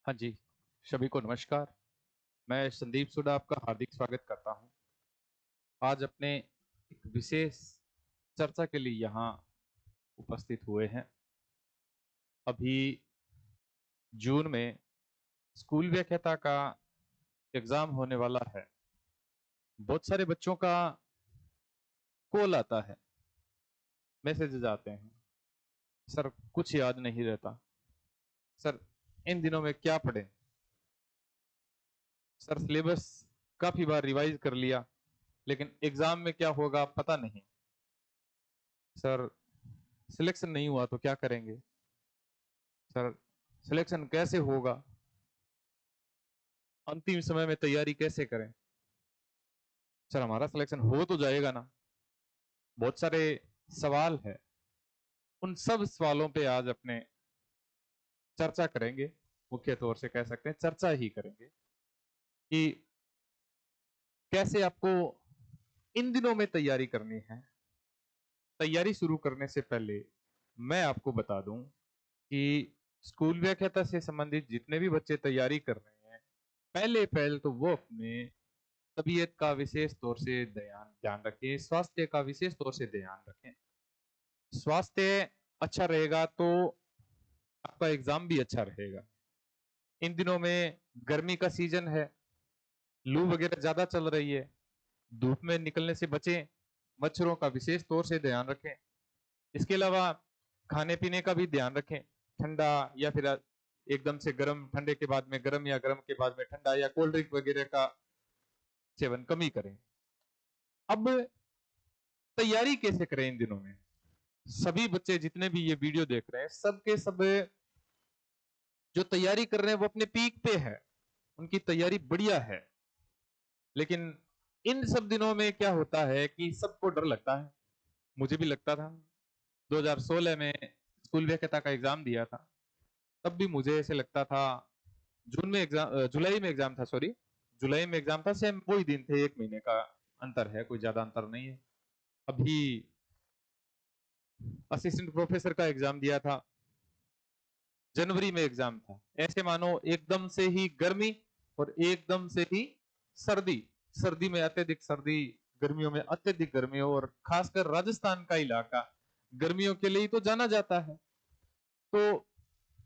हाँ जी, सभी को नमस्कार। मैं संदीप सुडा आपका हार्दिक स्वागत करता हूँ। आज अपने एक विशेष चर्चा के लिए यहाँ उपस्थित हुए हैं। अभी जून में स्कूल व्याख्याता का एग्जाम होने वाला है। बहुत सारे बच्चों का कॉल आता है, मैसेजेस आते हैं, सर कुछ याद नहीं रहता, सर इन दिनों में क्या पढ़ें, सर सिलेबस काफी बार रिवाइज कर लिया लेकिन एग्जाम में क्या होगा पता नहीं, सर सिलेक्शन नहीं हुआ तो क्या करेंगे, सर सिलेक्शन कैसे होगा, अंतिम समय में तैयारी कैसे करें, सर हमारा सिलेक्शन हो तो जाएगा ना। बहुत सारे सवाल है। उन सब सवालों पे आज अपने चर्चा करेंगे। मुख्य तौर से कह सकते हैं चर्चा ही करेंगे कि कैसे आपको इन दिनों में तैयारी करनी है। तैयारी शुरू करने से पहले मैं आपको बता दूं कि स्कूल व्याख्याता से संबंधित जितने भी बच्चे तैयारी कर रहे हैं, पहले पहल तो वो अपने तबीयत का विशेष तौर से ध्यान ध्यान रखें, स्वास्थ्य का विशेष तौर से ध्यान रखें। स्वास्थ्य अच्छा रहेगा तो आपका एग्जाम भी अच्छा रहेगा। इन दिनों में गर्मी का सीजन है, लू वगैरह ज्यादा चल रही है, धूप में निकलने से बचें, मच्छरों का विशेष तौर से ध्यान रखें। इसके अलावा खाने पीने का भी ध्यान रखें, ठंडा या फिर एकदम से गर्म, ठंडे के बाद में गर्म या गर्म के बाद में ठंडा या कोल्ड ड्रिंक वगैरह का सेवन कम ही करें। अब तैयारी कैसे करें इन दिनों में। सभी बच्चे जितने भी ये वीडियो देख रहे हैं, सबके सब जो तैयारी कर रहे हैं वो अपने पीक पे है, उनकी तैयारी बढ़िया है। लेकिन इन सब दिनों में क्या होता है कि सबको डर लगता है, मुझे भी लगता था। 2016 में स्कूल व्याख्याता का एग्जाम दिया था, तब भी मुझे ऐसे लगता था। जून में एग्जाम, जुलाई में एग्जाम था, सॉरी जुलाई में एग्जाम था, सेम वही दिन थे, एक महीने का अंतर है, कोई ज्यादा अंतर नहीं है। अभी असिस्टेंट प्रोफेसर का एग्जाम दिया था, जनवरी में एग्जाम था। ऐसे मानो एकदम से ही गर्मी और एकदम से ही सर्दी, सर्दी में अत्यधिक सर्दी, गर्मियों में अत्यधिक गर्मी, और खासकर राजस्थान का इलाका गर्मियों के लिए तो जाना जाता है। तो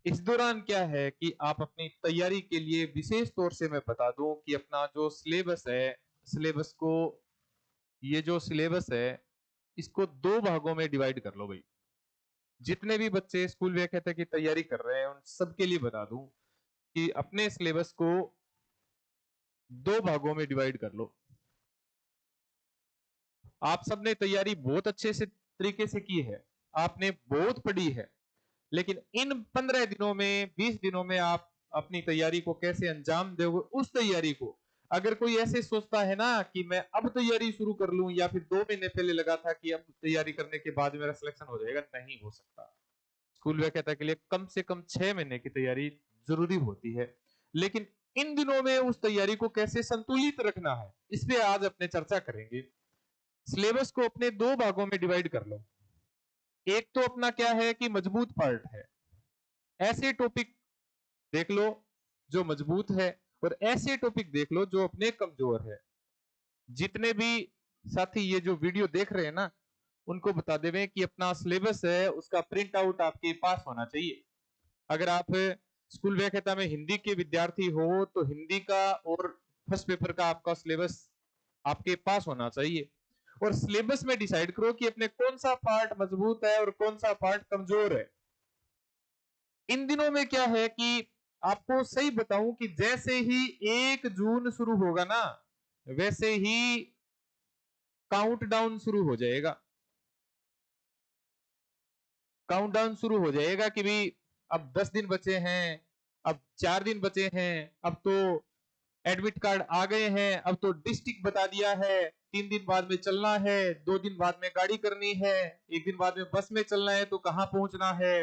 इस दौरान क्या है कि आप अपनी तैयारी के लिए विशेष तौर से मैं बता दूं कि अपना जो सिलेबस है, सिलेबस को, ये जो सिलेबस है इसको दो भागों में डिवाइड कर लो भाई। जितने भी बच्चे स्कूल व्याख्याता की तैयारी कर रहे हैं उन सबके लिए बता दूं कि अपने सिलेबस को दो भागों में डिवाइड कर लो। आप सबने तैयारी बहुत अच्छे से तरीके से की है, आपने बहुत पढ़ी है, लेकिन इन 15 दिनों में, 20 दिनों में आप अपनी तैयारी को कैसे अंजाम दोगे, उस तैयारी को अगर कोई ऐसे सोचता है ना कि मैं अब तैयारी शुरू कर लूं, या फिर 2 महीने पहले लगा था कि अब तैयारी करने के बाद मेरा सिलेक्शन हो जाएगा, नहीं हो सकता। स्कूल व्याख्याता के लिए कम से कम 6 महीने की तैयारी जरूरी होती है। लेकिन इन दिनों में उस तैयारी को कैसे संतुलित रखना है, इस पे आज अपने चर्चा करेंगे। सिलेबस को अपने दो भागों में डिवाइड कर लो। एक तो अपना क्या है कि मजबूत पार्ट है, ऐसे टॉपिक देख लो जो मजबूत है, और ऐसे टॉपिक देख लो जो अपने कमजोर है। जितने भी साथी ये जो वीडियो देख रहे हैं ना, उनको बता देवे कि अपना सिलेबस है उसका प्रिंट आउट आपके पास होना चाहिए। अगर आप स्कूल व्याख्याता में हिंदी के विद्यार्थी हो तो हिंदी का और फर्स्ट पेपर का आपका सिलेबस आपके पास होना चाहिए, और सिलेबस में डिसाइड करो कि अपने कौन सा पार्ट मजबूत है और कौन सा पार्ट कमजोर है। इन दिनों में क्या है कि आपको सही बताऊं कि जैसे ही 1 जून शुरू होगा ना, वैसे ही काउंटडाउन शुरू हो जाएगा। काउंटडाउन शुरू हो जाएगा कि भाई अब 10 दिन बचे हैं, अब 4 दिन बचे हैं, अब तो एडमिट कार्ड आ गए हैं, अब तो डिस्ट्रिक्ट बता दिया है, 3 दिन बाद में चलना है, 2 दिन बाद में गाड़ी करनी है, 1 दिन बाद में बस में चलना है, तो कहाँ पहुंचना है,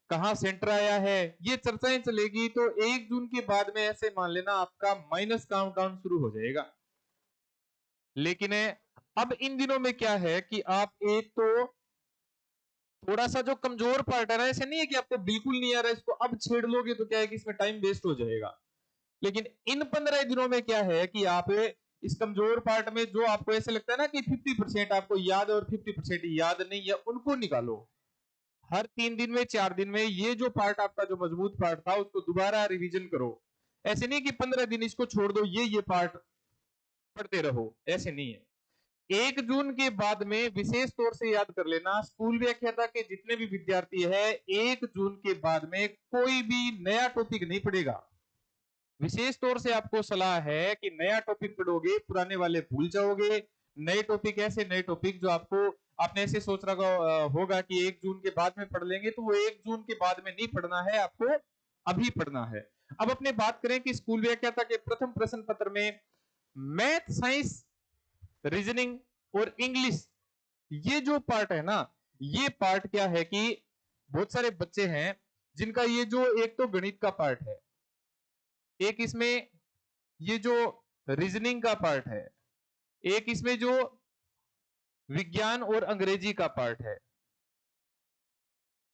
कहाँ सेंटर आया है, ये चर्चाएं चलेगी। तो 1 जून के बाद में ऐसे मान लेना आपका माइनस काउंटडाउन शुरू हो जाएगा। लेकिन अब इन दिनों में क्या है कि आप एक तो थोड़ा सा जो कमजोर पार्ट है ना, ऐसे नहीं है कि आपको बिल्कुल नहीं आ रहा है, इसको अब छेड़ लोगे तो क्या है कि इसमें टाइम वेस्ट हो जाएगा। लेकिन इन 15 दिनों में क्या है कि आप इस कमजोर पार्ट में जो आपको ऐसे लगता है ना कि 50% आपको याद और 50% याद नहीं है, उनको निकालो। हर 3 दिन में 4 दिन में ये जो पार्ट आपका जो मजबूत पार्ट था उसको दोबारा रिवीजन करो। ऐसे नहीं कि 15 दिन इसको छोड़ दो, ये पार्ट पढ़ते रहो, ऐसे नहीं है। 1 जून के बाद में विशेष तौर से याद कर लेना, स्कूल व्याख्याता के जितने भी विद्यार्थी है 1 जून के बाद में कोई भी नया टॉपिक नहीं पढ़ेगा। विशेष तौर से आपको सलाह है कि नया टॉपिक पढ़ोगे पुराने वाले भूल जाओगे। नए टॉपिक, ऐसे नए टॉपिक जो आपको आपने ऐसे सोच रखा होगा कि 1 जून के बाद में पढ़ लेंगे, तो वो 1 जून के बाद में नहीं पढ़ना है, आपको अभी पढ़ना है। अब अपने बात करें कि स्कूल व्याख्याता के प्रथम प्रश्न पत्र में मैथ, साइंस, रीजनिंग और इंग्लिश, ये जो पार्ट है ना, ये पार्ट क्या है कि बहुत सारे बच्चे हैं जिनका ये जो एक तो गणित का पार्ट है, एक इसमें ये जो रीजनिंग का पार्ट है, एक इसमें जो विज्ञान और अंग्रेजी का पार्ट है।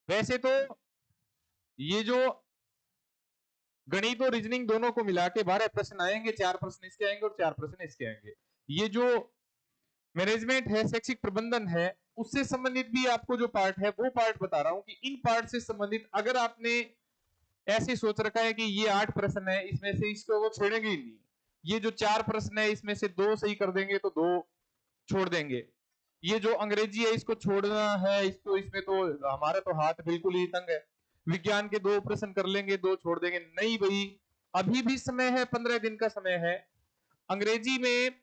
वैसे तो ये जो गणित और रीजनिंग दोनों को मिला के 12 प्रश्न आएंगे, 4 प्रश्न इसके आएंगे और 4 प्रश्न इसके आएंगे। ये जो मैनेजमेंट है, शैक्षिक प्रबंधन है, उससे संबंधित भी आपको जो पार्ट है वो पार्ट बता रहा हूं कि इन पार्ट से संबंधित अगर आपने ऐसे सोच रखा है कि ये 8 प्रश्न है, इसमें से इसको वो छोड़ेंगे ही नहीं, ये जो 4 प्रश्न है इसमें से 2 सही कर देंगे तो 2 छोड़ देंगे, ये जो अंग्रेजी है इसको छोड़ना है, इसको इसमें तो हमारा तो हाथ बिल्कुल ही तंग है, विज्ञान के 2 प्रश्न कर लेंगे, 2 छोड़ देंगे, नहीं भाई अभी भी समय है, 15 दिन का समय है। अंग्रेजी में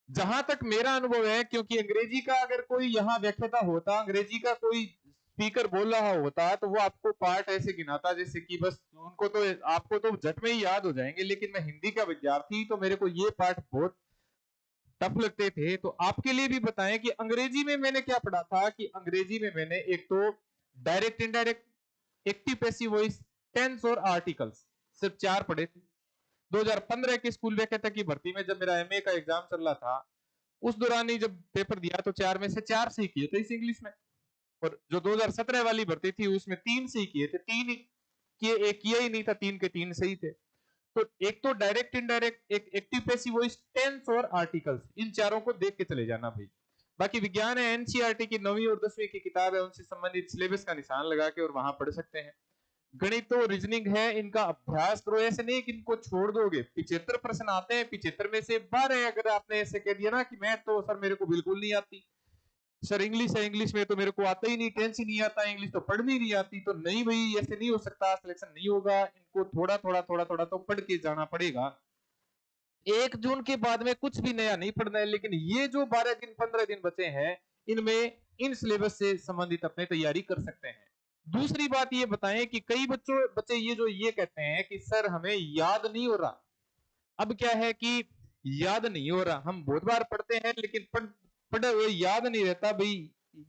जहां तक मेरा अनुभव है, क्योंकि अंग्रेजी का अगर कोई यहाँ व्याख्याता होता, अंग्रेजी का कोई स्पीकर बोल रहा होता, तो वो आपको पार्ट ऐसे गिनाता जैसे कि बस उनको तो आपको तो झट में ही याद हो जाएंगे, लेकिन मैं हिंदी का विद्यार्थी तो मेरे को ये पार्ट बहुत टफ लगते थे। तो आपके लिए भी बताएं कि अंग्रेजी में मैंने क्या पढ़ा था, कि अंग्रेजी में मैंने एक तो direct, indirect, active, passive voice, tense और आर्टिकल्स सिर्फ 4 पढ़े थे। 2015 के स्कूल व्याख्याता की भर्ती में जब मेरा एमए का एग्जाम चल रहा था, उस दौरान ही जब पेपर दिया तो 4 में से 4 सही किए थे इस इंग्लिश में, और जो 2017 वाली भर्ती थी उसमें 3 सही किए थे, 3 किए, एक किया ही नहीं था, 3 के 3 सही थे। तो एक तो डायरेक्ट, इनडायरेक्ट, एक एक्टिव, पैसिव वॉइस, टेंस और आर्टिकल्स, इन चारों को देख के चले जाना भाई। बाकी विज्ञान है, एनसीईआरटी की 9वीं और 10वीं की किताब है, उनसे संबंधित सिलेबस का निशान लगा के और वहां पढ़ सकते हैं। गणित और रीजनिंग है, इनका अभ्यास करो, ऐसे नहीं कि इनको छोड़ दोगे। 75 प्रश्न आते हैं, 75 में से 12 अगर आपने ऐसे कह दिया ना कि मैं तो सर मेरे को बिल्कुल नहीं आती, सर इंग्लिश है, इंग्लिश में तो मेरे को आता ही नहीं, टेंस ही नहीं आता, इंग्लिश तो पढ़नी नहीं आती, तो नहीं भाई ऐसे नहीं हो सकता, सिलेक्शन नहीं होगा, इनको थोड़ा थोड़ा थोड़ा थोड़ा तो पढ़ के जाना पड़ेगा। 1 जून के बाद में कुछ भी नया नहीं पढ़ना है, लेकिन ये जो 12 दिन 15 दिन बचे हैं, इनमें इन सिलेबस से संबंधित अपने तैयारी कर सकते हैं। दूसरी बात ये बताएं कि कई बच्चे ये जो ये कहते हैं कि सर हमें याद नहीं हो रहा। अब क्या है कि याद नहीं हो रहा, हम बहुत बार पढ़ते हैं लेकिन पढ़े हुए याद नहीं रहता भाई।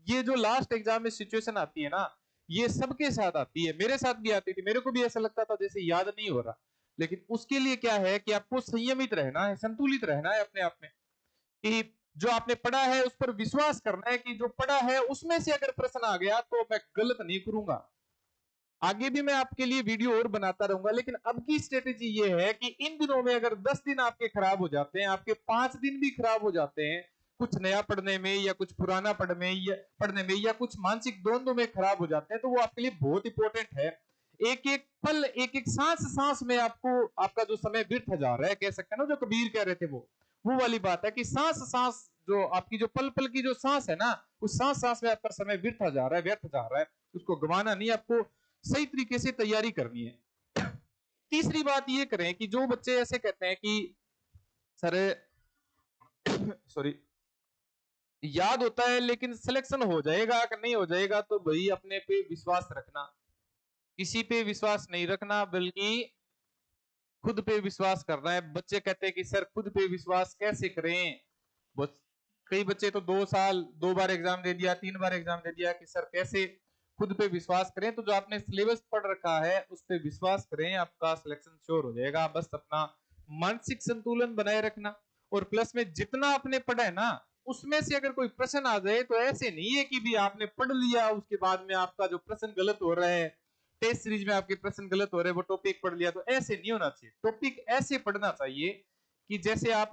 ये जो लास्ट एग्जाम में सिचुएशन आती है ना, ये सबके साथ आती है, मेरे साथ भी आती थी, मेरे को भी ऐसा लगता था जैसे याद नहीं हो रहा। लेकिन उसके लिए क्या है कि आपको संयमित रहना है, संतुलित रहना है अपने आप में, कि जो आपने पढ़ा है उस पर विश्वास करना है कि जो पढ़ा है उसमें से अगर प्रश्न आ गया तो मैं गलत नहीं करूंगा। आगे भी मैं आपके लिए वीडियो और बनाता रहूंगा, लेकिन अब की स्ट्रेटेजी ये है कि इन दिनों में अगर 10 दिन आपके खराब हो जाते हैं, आपके 5 दिन भी खराब हो जाते हैं, कुछ नया पढ़ने में या कुछ पुराना पढ़ने में या कुछ मानसिक द्वंद्व में खराब हो जाते हैं, तो वो आपके लिए बहुत इंपॉर्टेंट है। एक एक पल, एक एक सांस सांस में आपको आपका जो समय व्यर्थ जा रहा है, कह सकते हैं ना, जो कबीर कह रहे थे वो वाली बात है कि सांस सांस, जो आपकी जो पल पल की जो सांस है ना, उस सांस सांस में आपका समय व्यर्थ जा रहा है, व्यर्थ जा रहा है, उसको गंवाना नहीं, आपको सही तरीके से तैयारी करनी है। तीसरी बात ये करें कि जो बच्चे ऐसे कहते हैं कि सर सॉरी याद होता है लेकिन सिलेक्शन हो जाएगा कि नहीं हो जाएगा, तो भाई अपने पे विश्वास रखना, किसी पे विश्वास नहीं रखना, बल्कि खुद पे विश्वास करना है। बच्चे कहते हैं कि सर खुद पे विश्वास कैसे करें, कई बच्चे तो 2 साल 2 बार एग्जाम दे दिया, 3 बार एग्जाम दे दिया, कि सर कैसे खुद पे विश्वास करें। तो जो आपने सिलेबस पढ़ रखा है उस पे विश्वास करें, आपका सिलेक्शन श्योर हो जाएगा। बस अपना मानसिक संतुलन बनाए रखना, और प्लस में जितना आपने पढ़ा है ना उसमें से अगर कोई प्रश्न आ जाए तो ऐसे नहीं है कि भी आपने पढ़ लिया उसके बाद में आपका जो प्रश्न गलत हो रहा है, टेस्ट सीरीज में आपके प्रश्न गलत हो रहे हैं, वो टॉपिक पढ़ लिया, तो ऐसे नहीं होना चाहिए। टॉपिक ऐसे पढ़ना चाहिए कि जैसे आप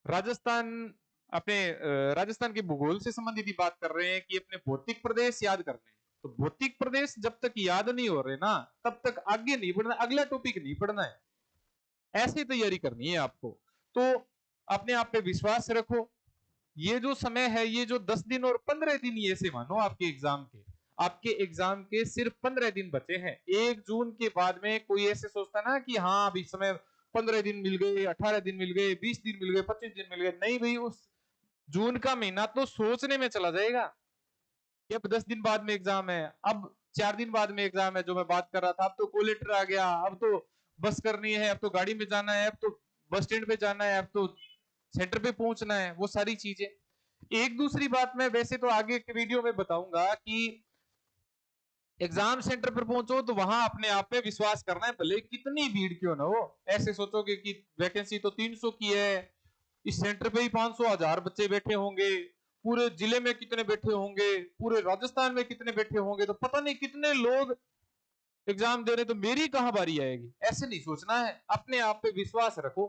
राजस्थान, अपने राजस्थान के भूगोल से संबंधित ही बात कर रहे हैं कि अपने भौतिक प्रदेश याद करने हैं, तो भौतिक प्रदेश जब तक याद नहीं हो रहे ना तब तक आगे नहीं बढ़ना, अगला टॉपिक नहीं पढ़ना है। ऐसी तैयारी करनी है आपको। तो अपने आप पे विश्वास रखो। ये जो समय है, ये जो 10 दिन और 15 दिन, ये से मानो आपके एग्जाम के सिर्फ 15 दिन बचे हैं। 1 जून के बाद में कोई ऐसे सोचता ना कि हाँ अभी समय 15 दिन मिल गए, 18 दिन मिल गए, 20 दिन मिल गए, 25 दिन मिल गए, नहीं भाई, उस जून का महीना तो सोचने में चला जाएगा कि अब 10 दिन बाद में एग्जाम है, अब 4 दिन बाद में एग्जाम है, जो मैं बात कर रहा था, अब तो कॉल लेटर आ गया, अब तो बस करनी है, अब तो गाड़ी में जाना है, अब तो बस स्टैंड पे जाना है, अब तो सेंटर पे पहुंचना है, वो सारी चीजें। एक दूसरी बात मैं वैसे तो आगे के वीडियो में बताऊंगा कि एग्जाम सेंटर पर पहुंचो तो वहां अपने आप पे विश्वास करना है, भले कितनी भीड़ क्यों ना हो। ऐसे सोचोगे कि वैकेंसी तो 300 की है, इस सेंटर पे ही 500 1000 बच्चे बैठे होंगे, पूरे जिले में कितने बैठे होंगे, पूरे राजस्थान में कितने बैठे होंगे, तो पता नहीं कितने लोग एग्जाम दे रहे, तो मेरी कहां बारी आएगी। ऐसे नहीं सोचना है, अपने आप पे विश्वास रखो।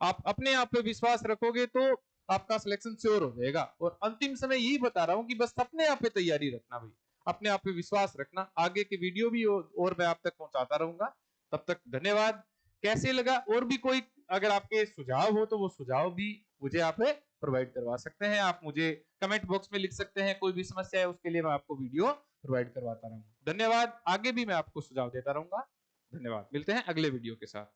आप अपने आप पे विश्वास रखोगे तो आपका सिलेक्शन श्योर हो जाएगा। और अंतिम समय यही बता रहा हूं कि बस अपने आप पे तैयारी रखना भाई, अपने आप पे विश्वास रखना। आगे के वीडियो भी और मैं आप तक पहुंचाता रहूंगा। तब तक धन्यवाद। कैसे लगा, और भी कोई अगर आपके सुझाव हो तो वो सुझाव भी मुझे आप प्रोवाइड करवा सकते हैं। आप मुझे कमेंट बॉक्स में लिख सकते हैं, कोई भी समस्या है उसके लिए मैं आपको वीडियो प्रोवाइड करवाता रहूंगा। धन्यवाद। आगे भी मैं आपको सुझाव देता रहूंगा। धन्यवाद। मिलते हैं अगले वीडियो के साथ।